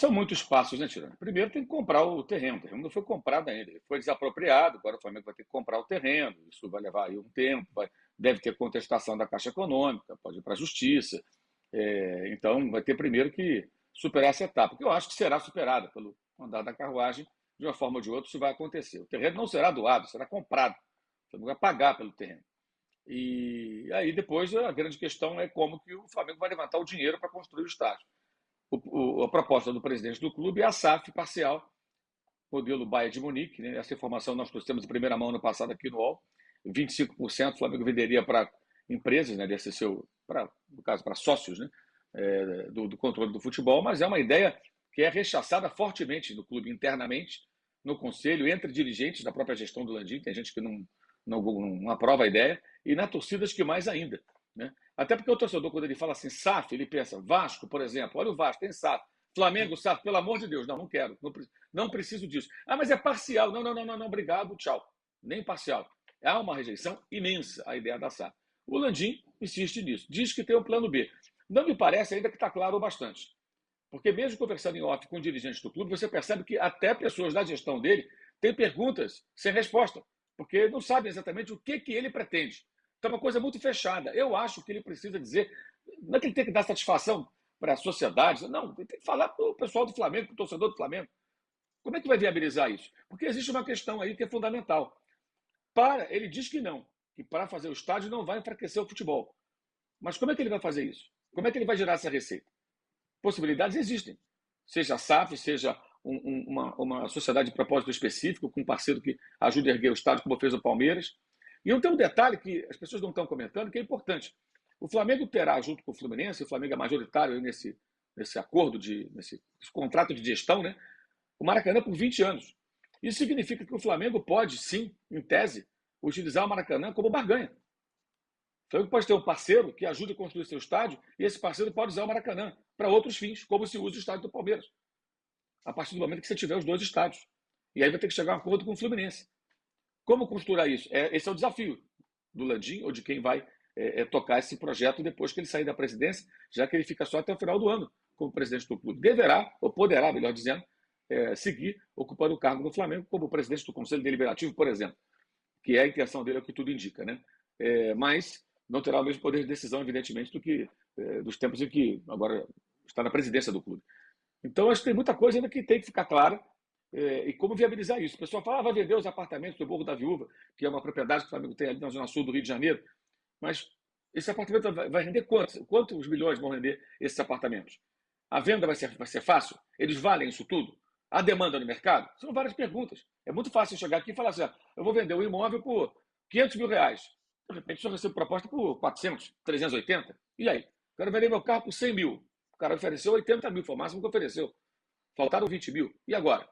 São muitos passos, né, Tirano? Primeiro tem que comprar o terreno não foi comprado ainda, ele foi desapropriado, agora o Flamengo vai ter que comprar o terreno, isso vai levar aí um tempo, deve ter contestação da Caixa Econômica, pode ir para a Justiça, então vai ter primeiro que superar essa etapa, que eu acho que será superada pelo andar da carruagem, de uma forma ou de outra isso vai acontecer. O terreno não será doado, será comprado, o Flamengo vai pagar pelo terreno. E aí depois a grande questão é como que o Flamengo vai levantar o dinheiro para construir o estádio. A proposta do presidente do clube é a SAF parcial, modelo Bayern de Munique, né? Essa informação nós trouxemos em primeira mão no passado aqui no UOL. 25% o Flamengo venderia para empresas, né, desse seu, no caso, para sócios, né, do controle do futebol, mas é uma ideia que é rechaçada fortemente no clube internamente, no conselho, entre dirigentes da própria gestão do Landim, tem gente que não aprova a ideia, e na torcida acho que mais ainda. Né? Até porque o torcedor, quando ele fala assim, SAF, ele pensa, Vasco, por exemplo, olha o Vasco, tem SAF. Flamengo, SAF, pelo amor de Deus, não quero, não preciso disso. Ah, mas é parcial. Não, obrigado, tchau. Nem parcial. Há uma rejeição imensa à ideia da SAF. O Landim insiste nisso, diz que tem um plano B. Não me parece ainda que está claro o bastante. Porque mesmo conversando em off com dirigentes do clube, você percebe que até pessoas da gestão dele têm perguntas sem resposta, porque não sabem exatamente o que ele pretende. Então é uma coisa muito fechada. Eu acho que ele precisa dizer, não é que ele tem que dar satisfação para a sociedade, não, ele tem que falar para o pessoal do Flamengo, para o torcedor do Flamengo. Como é que vai viabilizar isso? Porque existe uma questão aí que é fundamental. Ele diz que para fazer o estádio não vai enfraquecer o futebol. Mas como é que ele vai fazer isso? Como é que ele vai gerar essa receita? Possibilidades existem. Seja a SAF, seja uma sociedade de propósito específico, com um parceiro que ajude a erguer o estádio, como fez o Palmeiras. E não tem um detalhe que as pessoas não estão comentando, que é importante. O Flamengo terá, junto com o Fluminense, o Flamengo é majoritário nesse acordo, nesse contrato de gestão, né? O Maracanã por 20 anos. Isso significa que o Flamengo pode, sim, em tese, utilizar o Maracanã como barganha. O Flamengo pode ter um parceiro que ajude a construir seu estádio e esse parceiro pode usar o Maracanã para outros fins, como se usa o estádio do Palmeiras. A partir do momento que você tiver os dois estádios. E aí vai ter que chegar a um acordo com o Fluminense. Como costurar isso? Esse é o desafio do Landim ou de quem vai tocar esse projeto depois que ele sair da presidência, já que ele fica só até o final do ano como presidente do clube. Deverá, ou poderá, melhor dizendo, seguir ocupando o cargo do Flamengo como presidente do Conselho Deliberativo, por exemplo, que é a intenção dele, é o que tudo indica. Né? Mas não terá o mesmo poder de decisão, evidentemente, do que dos tempos em que agora está na presidência do clube. Então, acho que tem muita coisa ainda que tem que ficar clara e como viabilizar isso. O pessoal fala, vai vender os apartamentos do Morro da Viúva, que é uma propriedade que o Flamengo tem ali na zona sul do Rio de Janeiro, mas esse apartamento vai render quantos? Quantos milhões vão render esses apartamentos? A venda vai ser fácil? Eles valem isso tudo? Há demanda no mercado? São várias perguntas. É muito fácil chegar aqui e falar assim, eu vou vender um imóvel por R$ 500 mil. De repente, eu recebo proposta por 400, 380. E aí? Quero vender meu carro por 100 mil. O cara ofereceu 80 mil, foi o máximo que ofereceu. Faltaram 20 mil. E agora?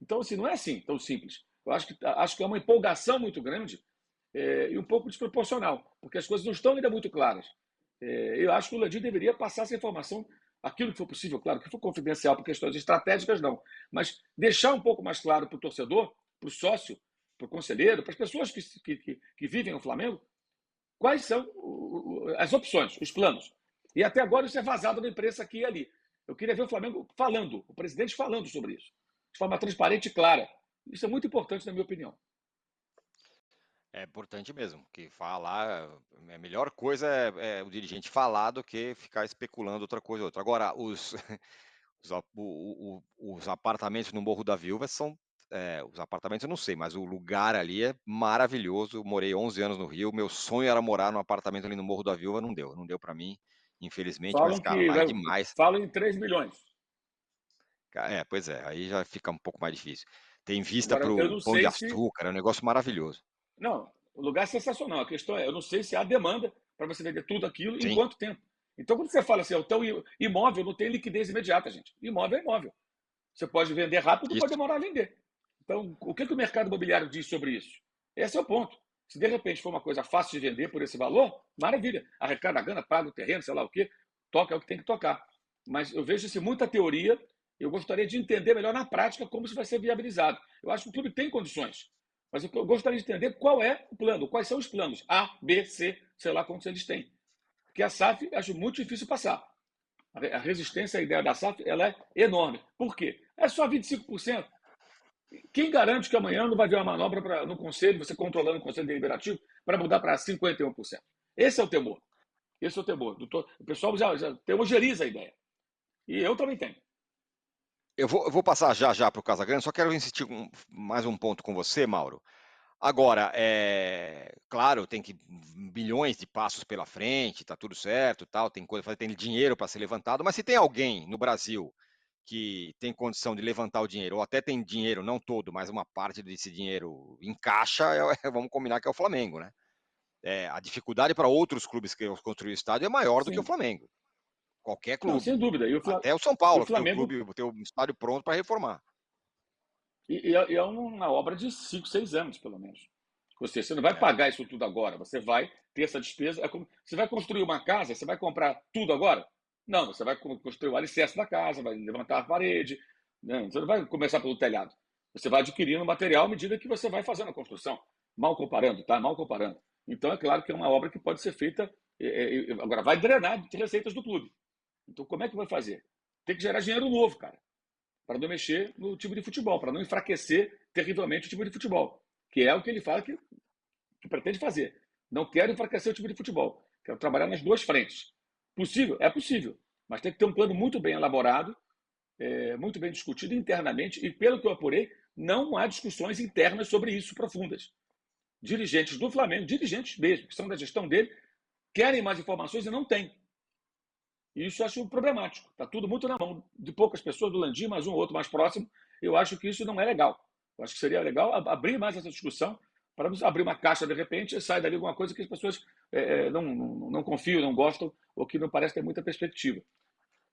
Então, assim, não é assim tão simples. Eu acho que é uma empolgação muito grande e um pouco desproporcional, porque as coisas não estão ainda muito claras. Eu acho que o Landim deveria passar essa informação, aquilo que for possível, claro, que for confidencial por questões estratégicas, não, mas deixar um pouco mais claro para o torcedor, para o sócio, para o conselheiro, para as pessoas que vivem no Flamengo, quais são as opções, os planos. E até agora isso é vazado na imprensa aqui e ali. Eu queria ver o Flamengo falando, o presidente falando sobre isso, de forma transparente e clara. Isso é muito importante, na minha opinião. É importante mesmo, que falar, a melhor coisa é o dirigente falar do que ficar especulando outra coisa ou outra. Agora, os apartamentos no Morro da Viúva são, os apartamentos eu não sei, mas o lugar ali é maravilhoso. Eu morei 11 anos no Rio, meu sonho era morar num apartamento ali no Morro da Viúva, não deu para mim, infelizmente, mas, Falam cara, que lá é demais. falam em 3 milhões. Pois é, aí já fica um pouco mais difícil. Tem vista Agora, para eu o não Pão de sei se. Açúcar, é um negócio maravilhoso. Não, o lugar é sensacional. A questão é, eu não sei se há demanda para você vender tudo aquilo em Sim, quanto tempo. Então, quando você fala assim, o teu imóvel não tem liquidez imediata, gente. Imóvel é imóvel. Você pode vender rápido, pode isso. demorar a vender. Então, o que o mercado imobiliário diz sobre isso? Esse é o ponto. Se de repente for uma coisa fácil de vender por esse valor, maravilha. Arrecada a grana, paga o terreno, sei lá o quê, toca é o que tem que tocar. Mas eu vejo muita teoria, eu gostaria de entender melhor na prática como isso vai ser viabilizado. Eu acho que o clube tem condições, mas eu gostaria de entender qual é o plano, quais são os planos. A, B, C, sei lá quantos eles têm. Porque a SAF acho muito difícil passar. A resistência à ideia da SAF ela é enorme. Por quê? É só 25%. Quem garante que amanhã não vai haver uma manobra no Conselho, você controlando o Conselho Deliberativo, para mudar para 51%? Esse é o temor. Esse é o temor. O pessoal já temoriza a ideia. E eu também tenho. Eu vou passar já para o Casagrande, só quero insistir mais um ponto com você, Mauro. Agora, claro, tem que bilhões de passos pela frente, tá tudo certo, tal, tem coisa, tem dinheiro para ser levantado, mas se tem alguém no Brasil que tem condição de levantar o dinheiro, ou até tem dinheiro, não todo, mas uma parte desse dinheiro em caixa, vamos combinar que é o Flamengo, né? A dificuldade para outros clubes que construir o estádio é maior do que o Sim. Flamengo. Qualquer Não, sem clube. dúvida. Até o São E o Paulo, que tem o Flamengo. clube, tem o estádio pronto para reformar. É uma obra de 5, 6 anos, pelo menos. Você não vai pagar isso tudo agora. Você vai ter essa despesa. Você vai construir uma casa, você vai comprar tudo agora? Não, você vai construir o alicerce da casa, vai levantar a parede. Né? Você não vai começar pelo telhado. Você vai adquirindo material à medida que você vai fazendo a construção. Mal comparando, tá? Mal comparando. Então, é claro que é uma obra que pode ser feita. Agora, vai drenar de receitas do clube. Então, como é que vai fazer? Tem que gerar dinheiro novo, cara, para não mexer no time de futebol, para não enfraquecer terrivelmente o time de futebol, que é o que ele fala que pretende fazer. Não quero enfraquecer o time de futebol, quero trabalhar nas duas frentes. Possível? É possível, mas tem que ter um plano muito bem elaborado, muito bem discutido internamente, e pelo que eu apurei, não há discussões internas sobre isso profundas. Dirigentes do Flamengo, dirigentes mesmo, que são da gestão dele, querem mais informações e não têm. E isso eu acho problemático. Está tudo muito na mão de poucas pessoas, do Landim, mais um ou outro mais próximo. Eu acho que isso não é legal. Eu acho que seria legal abrir mais essa discussão para abrir uma caixa de repente e sair dali alguma coisa que as pessoas não confiam, não gostam ou que não parece ter muita perspectiva.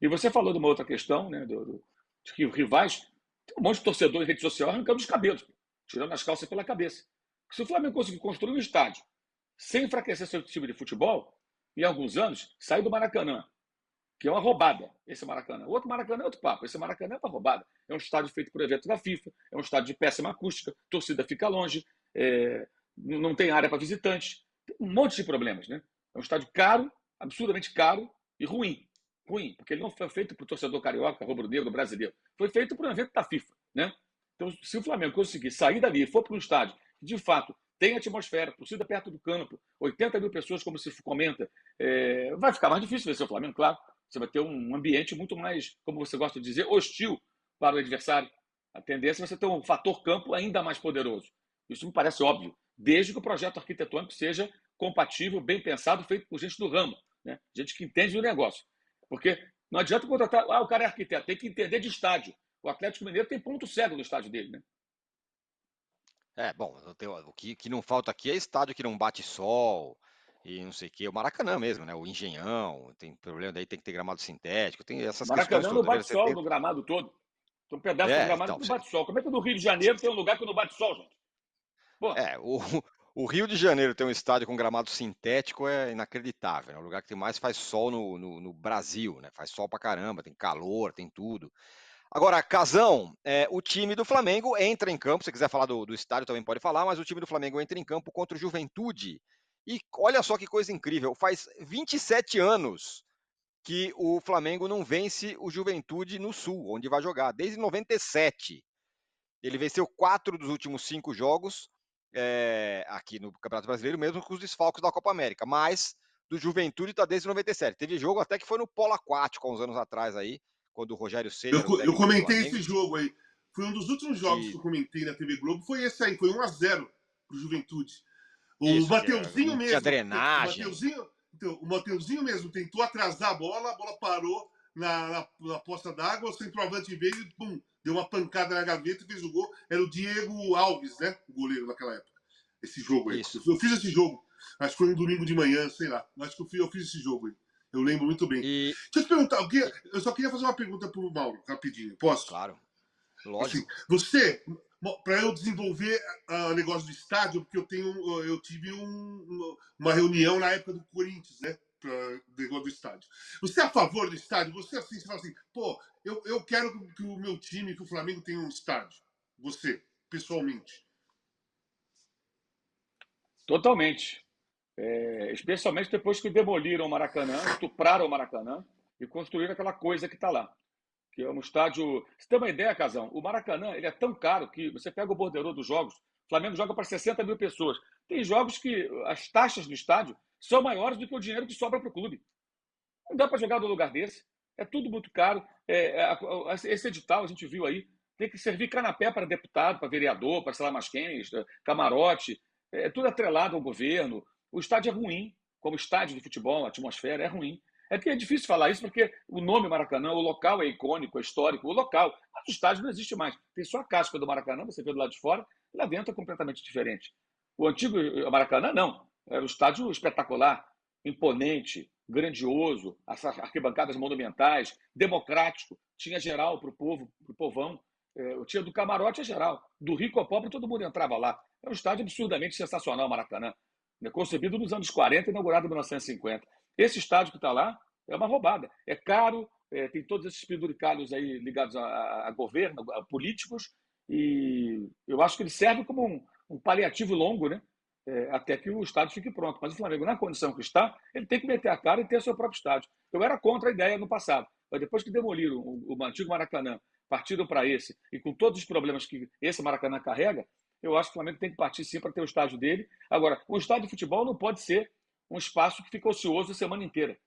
E você falou de uma outra questão, né, de que rivais, tem um monte de torcedor em rede social arrancando os cabelos, tirando as calças pela cabeça. Se o Flamengo conseguir construir um estádio sem enfraquecer seu time de futebol, em alguns anos, sair do Maracanã, que é uma roubada, esse Maracanã. O outro Maracanã é outro papo. Esse Maracanã é uma roubada. É um estádio feito por evento da FIFA, é um estádio de péssima acústica, torcida fica longe, não tem área para visitantes. Tem um monte de problemas, né? É um estádio caro, absurdamente caro e ruim. Ruim, porque ele não foi feito para o torcedor carioca, rubro-negro, brasileiro. Foi feito por um evento da FIFA, né? Então, se o Flamengo conseguir sair dali e for para um estádio que, de fato, tem atmosfera, torcida perto do campo, 80 mil pessoas, como se comenta, vai ficar mais difícil vencer o Flamengo, claro. Você vai ter um ambiente muito mais, como você gosta de dizer, hostil para o adversário. A tendência é você ter um fator campo ainda mais poderoso. Isso me parece óbvio, desde que o projeto arquitetônico seja compatível, bem pensado, feito por gente do ramo, né? Gente que entende do negócio. Porque não adianta contratar, o cara é arquiteto, tem que entender de estádio. O Atlético Mineiro tem ponto cego no estádio dele, né? Bom, o que não falta aqui é estádio que não bate sol e não sei o quê. O Maracanã mesmo, né? O Engenhão, tem problema daí, tem que ter gramado sintético, tem O essas questões Maracanã não todas. bate Você sol tem, no gramado todo. Tem um pedaço do gramado então, que não bate sol. Como é que no Rio de Janeiro tem um lugar que não bate sol, gente? Pô, o Rio de Janeiro tem um estádio com gramado sintético é inacreditável. É o lugar que mais faz sol no Brasil, né? Faz sol pra caramba, tem calor, tem tudo. Agora, Casão, o time do Flamengo entra em campo. Se você quiser falar do estádio, também pode falar, mas o time do Flamengo entra em campo contra o Juventude. E olha só que coisa incrível: faz 27 anos que o Flamengo não vence o Juventude no Sul, onde vai jogar, desde 97. Ele venceu 4 dos últimos 5 jogos aqui no Campeonato Brasileiro, mesmo com os desfalques da Copa América. Mas do Juventude está desde 97. Teve jogo até que foi no Polo Aquático, há uns anos atrás aí, quando o Rogério Ceni era o Eu técnico do comentei Flamengo. esse jogo aí. Foi um dos últimos jogos que E eu comentei na TV Globo. Foi esse aí, foi 1-0 pro Juventude. O isso, que Mateuzinho não tinha mesmo. drenagem. O Mateuzinho mesmo tentou atrasar a bola parou na poça d'água, o centroavante veio e pum, deu uma pancada na gaveta e fez o gol. Era o Diego Alves, né? O goleiro naquela época. Esse jogo aí. Isso. Eu fiz esse jogo. Acho que foi um domingo de manhã, sei lá. Acho que eu fiz esse jogo aí. Eu lembro muito bem. E, Deixa eu te perguntar, eu só queria fazer uma pergunta pro Mauro, rapidinho. Posso? claro, Assim, lógico. você, para eu desenvolver o negócio do estádio, porque eu tive uma reunião na época do Corinthians, né? Para negócio do estádio. Você é a favor do estádio? Você fala assim, pô, eu quero que o meu time, que o Flamengo tenha um estádio. Você, pessoalmente. totalmente. Especialmente depois que demoliram o Maracanã, estupraram o Maracanã. e construíram aquela coisa que está lá, que é um estádio. Você tem uma ideia, Casão? O Maracanã ele é tão caro que você pega o borderô dos jogos, o Flamengo joga para 60 mil pessoas. Tem jogos que as taxas do estádio são maiores do que o dinheiro que sobra para o clube. Não dá para jogar no lugar desse. É tudo muito caro. Esse edital, a gente viu aí, tem que servir canapé para deputado, para vereador, para sei lá mais quem, camarote. É tudo atrelado ao governo. O estádio é ruim, como estádio de futebol, a atmosfera é ruim. É que é difícil falar isso porque o nome Maracanã, o local é icônico, é histórico, o local. Mas o estádio não existe mais. Tem só a casca do Maracanã, você vê do lado de fora, e lá dentro é completamente diferente. O antigo Maracanã, não. Era um estádio espetacular, imponente, grandioso, as arquibancadas monumentais, democrático, tinha geral para o povo, para o povão. Tinha do camarote a geral, do rico ao pobre, todo mundo entrava lá. É um estádio absurdamente sensacional, o Maracanã, né? Concebido nos anos 40 e inaugurado em 1950. Esse estádio que está lá é uma roubada. É caro, tem todos esses penduricalhos aí ligados a governo, a políticos, e eu acho que ele serve como um paliativo longo, né? Até que o estádio fique pronto. Mas o Flamengo, na condição que está, ele tem que meter a cara e ter seu próprio estádio. Eu era contra a ideia no passado, mas depois que demoliram o antigo Maracanã, partiram para esse, e com todos os problemas que esse Maracanã carrega, eu acho que o Flamengo tem que partir sim para ter o estádio dele. Agora, o estádio de futebol não pode ser um espaço que fica ocioso a semana inteira.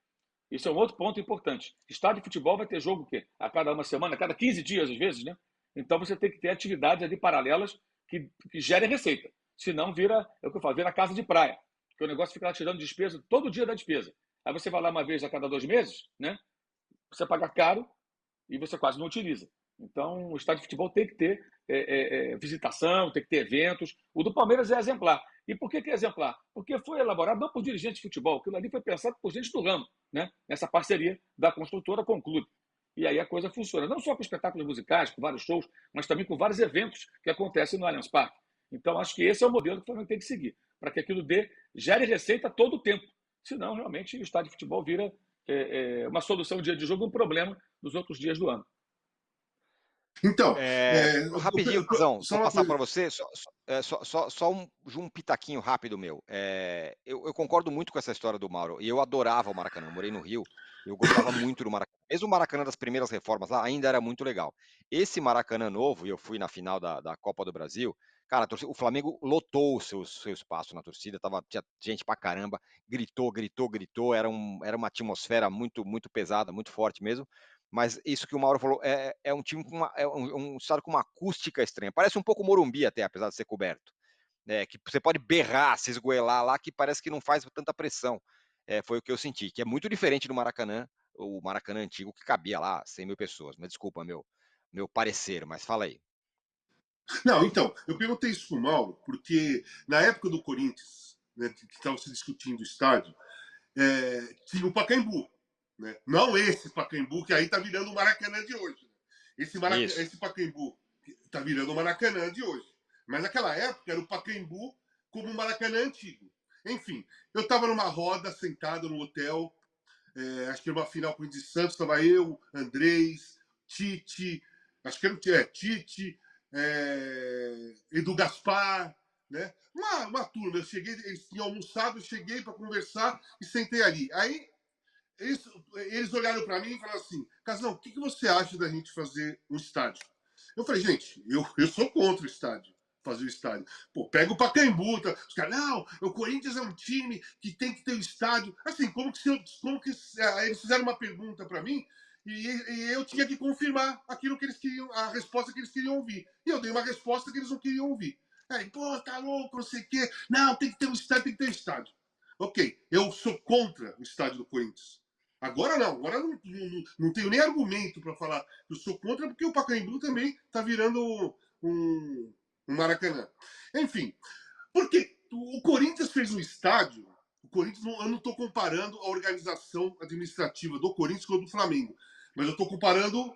Isso é um outro ponto importante. Estádio de futebol vai ter jogo o quê? A cada uma semana, a cada 15 dias, às vezes, né? Então você tem que ter atividades ali paralelas que gerem receita. Senão vira, é o que eu falo, vira casa de praia. Porque o negócio fica lá tirando despesa todo dia da despesa. Aí você vai lá uma vez a cada 2 meses, né? Você paga caro e você quase não utiliza. Então, o estádio de futebol tem que ter visitação, tem que ter eventos. O do Palmeiras é exemplar. E por que é exemplar? Porque foi elaborado não por dirigentes de futebol, aquilo ali foi pensado por gente do ramo, né? Nessa parceria da construtora com o clube. E aí a coisa funciona, não só com espetáculos musicais, com vários shows, mas também com vários eventos que acontecem no Allianz Parque. Então, acho que esse é o modelo que o Flamengo tem que seguir, para que aquilo gere receita todo o tempo. Senão, realmente, o estádio de futebol vira uma solução no dia de jogo, um problema nos outros dias do ano. Então, rapidinho, Casão, só vou uma passar para coisa. você, só um pitaquinho rápido meu. Eu concordo muito com essa história do Mauro, e eu adorava o Maracanã, eu morei no Rio, eu gostava muito do Maracanã. Mesmo o Maracanã das primeiras reformas lá ainda era muito legal. Esse Maracanã novo, e eu fui na final da Copa do Brasil, cara, o Flamengo lotou o seu espaço na torcida, tinha gente pra caramba, gritou, era uma atmosfera muito, muito pesada, muito forte mesmo. Mas isso que o Mauro falou, é um time com um estado com uma acústica estranha. Parece um pouco Morumbi até, apesar de ser coberto. Que você pode berrar, se esgoelar lá, que parece que não faz tanta pressão. Foi o que eu senti, que é muito diferente do Maracanã, o Maracanã antigo, que cabia lá 100 mil pessoas. Mas desculpa, meu parecer, mas fala aí. Não, então, eu perguntei isso pro Mauro, porque na época do Corinthians, né, que estava se discutindo o estádio, tinha o Pacaembu. Né? Não esse Pacaembu, que aí tá virando o Maracanã de hoje. Né? Esse Pacaembu tá virando o Maracanã de hoje. Mas naquela época era o Pacaembu como o Maracanã antigo. Enfim, eu estava numa roda, sentado no hotel, acho que era uma final com o de Santos, estava eu, Andrés, Tite, acho que era Tite, Edu Gaspar, né? Uma turma. Eu cheguei, eles tinham almoçado, eu cheguei para conversar e sentei ali. Aí eles olharam para mim e falaram assim: Casão, o que você acha da gente fazer um estádio? Eu falei, gente, eu sou contra o estádio, fazer o estádio. Pô, pega o Pacaembu. Tá? Os caras, não, o Corinthians é um time que tem que ter o estádio. Assim, como que eles fizeram uma pergunta para mim e eu tinha que confirmar aquilo que eles queriam, a resposta que eles queriam ouvir. E eu dei uma resposta que eles não queriam ouvir. Aí, pô, tá louco, não sei o quê. Não, tem que ter um estádio, tem que ter um estádio. Ok, eu sou contra o estádio do Corinthians. Agora não, agora não tenho nem argumento para falar que eu sou contra, porque o Pacaembu também está virando um Maracanã. Enfim, porque o Corinthians fez um estádio, o Corinthians, eu não estou comparando a organização administrativa do Corinthians com a do Flamengo, mas eu estou comparando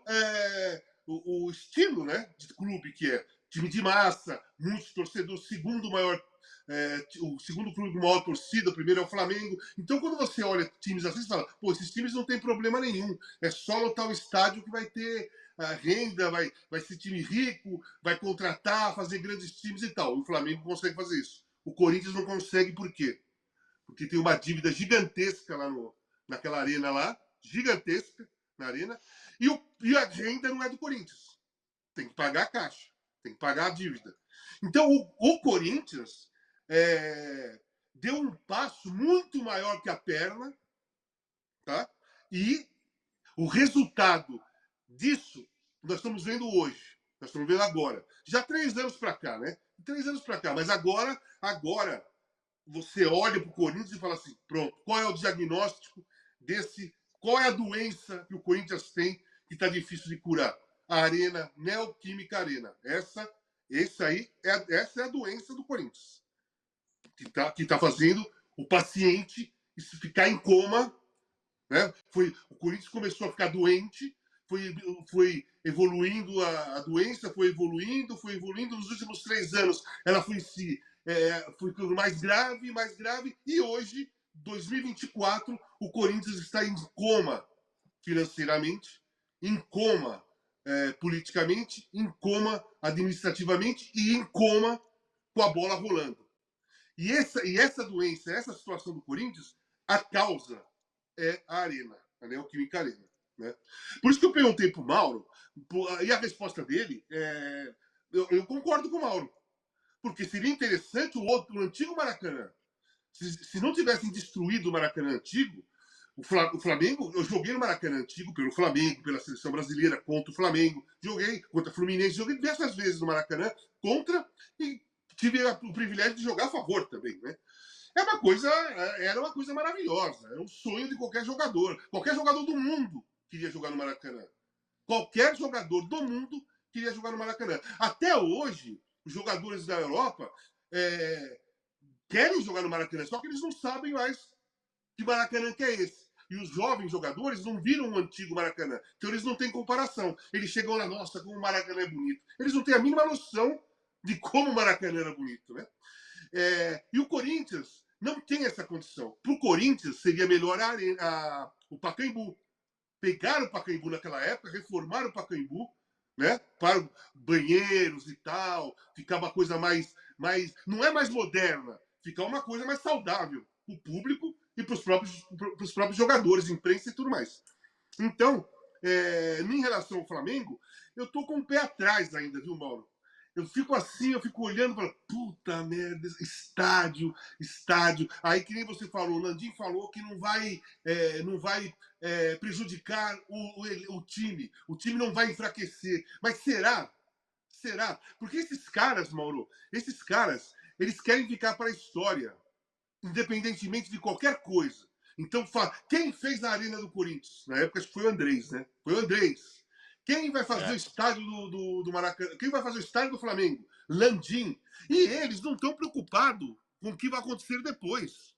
o estilo, né, de clube que é. Time de massa, muitos torcedores, o segundo clube com maior torcida, o primeiro é o Flamengo. Então, quando você olha times assim, você fala, pô, esses times não tem problema nenhum. É só lotar o estádio que vai ter renda, vai ser time rico, vai contratar, fazer grandes times e tal. O Flamengo consegue fazer isso. O Corinthians não consegue por quê? Porque tem uma dívida gigantesca lá naquela arena lá, gigantesca na Arena, e a renda não é do Corinthians. Tem que pagar a caixa, tem que pagar a dívida. Então, o Corinthians deu um passo muito maior que a perna, tá? E o resultado disso nós estamos vendo hoje, nós estamos vendo agora. Já 3 anos para cá, né? 3 anos para cá, mas agora você olha para o Corinthians e fala assim, pronto, qual é o diagnóstico qual é a doença que o Corinthians tem que está difícil de curar? A Arena, Neoquímica Arena. Essa é a doença do Corinthians, que tá fazendo o paciente ficar em coma, né? O Corinthians começou a ficar doente, foi evoluindo a doença, foi evoluindo. Nos últimos 3 anos, ela foi ficando mais grave, e hoje, 2024, o Corinthians está em coma financeiramente, em coma politicamente, em coma administrativamente e em coma com a bola rolando. E essa doença, essa situação do Corinthians, a causa é a Arena, a Neoquímica Arena. Né? Por isso que eu perguntei para o Mauro, e a resposta dele, eu concordo com o Mauro, porque seria interessante o antigo Maracanã. Se não tivessem destruído o Maracanã antigo, o Flamengo, eu joguei no Maracanã antigo pelo Flamengo, pela seleção brasileira, contra o Flamengo, joguei contra o Fluminense, joguei diversas vezes no Maracanã contra, e tive o privilégio de jogar a favor também, né? Era uma coisa maravilhosa, era um sonho de qualquer jogador. Qualquer jogador do mundo queria jogar no Maracanã. Qualquer jogador do mundo queria jogar no Maracanã. Até hoje, os jogadores da Europa querem jogar no Maracanã, só que eles não sabem mais que Maracanã que é esse. E os jovens jogadores não viram o antigo Maracanã. Então eles não têm comparação. Eles chegam lá, nossa, como o Maracanã é bonito. Eles não têm a mínima noção de como o Maracanã era bonito, né? E o Corinthians não tem essa condição. Para o Corinthians, seria melhor o Pacaembu. Pegaram o Pacaembu naquela época, reformaram o Pacaembu, né? Para banheiros e tal, ficar uma coisa mais não é mais moderna, ficar uma coisa mais saudável para o público e para os próprios jogadores, imprensa e tudo mais. Então, em relação ao Flamengo, eu tô com o pé atrás ainda, viu, Mauro? Eu fico olhando e falo, puta merda, estádio. Aí, que nem você falou, o Landim falou que não vai prejudicar o time. O time não vai enfraquecer. Mas será? Será? Porque esses caras, Mauro, eles querem ficar para a história, independentemente de qualquer coisa. Então, quem fez a Arena do Corinthians? Na época, acho que foi o Andrés, né? Foi o Andrés. Quem vai fazer o estádio do Maracanã? Quem vai fazer o estádio do Flamengo? Landim. E eles não estão preocupados com o que vai acontecer depois.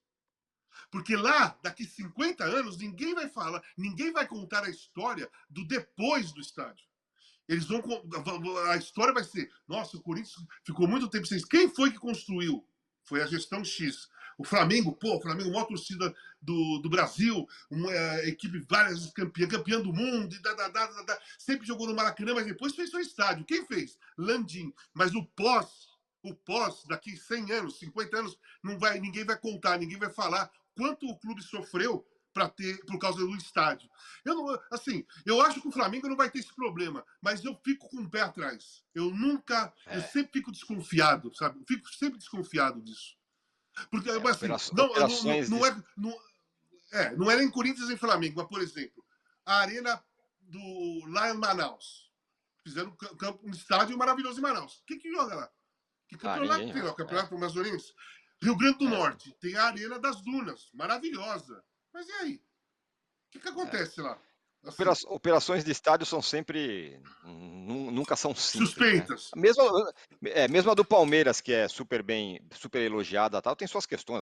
Porque lá, daqui 50 anos, ninguém vai falar, ninguém vai contar a história do depois do estádio. A história vai ser, nossa, o Corinthians ficou muito tempo sem. Quem foi que construiu? Foi a gestão X. O Flamengo, maior torcida do Brasil, uma equipe várias campeã do mundo, sempre jogou no Maracanã, mas depois fez seu estádio. Quem fez? Landim. Mas o pós, daqui 100 anos, 50 anos, ninguém vai contar, ninguém vai falar quanto o clube sofreu por causa do estádio. Eu acho que o Flamengo não vai ter esse problema, mas eu fico com o pé atrás. Eu sempre fico desconfiado, sabe? Eu fico sempre desconfiado disso. Porque, assim, não é nem Corinthians nem Flamengo, mas, por exemplo, a Arena lá em Manaus. Fizeram um estádio maravilhoso em Manaus. Quem que joga lá? Que campeonato tem lá? O Campeonato Amazonense? Rio Grande do Norte. Tem a Arena das Dunas, maravilhosa. Mas e aí? O que acontece lá? Assim, operações de estádio são sempre, nunca são simples. Suspeitas. Né? Mesmo a do Palmeiras, que é super elogiada, tal, tem suas questões.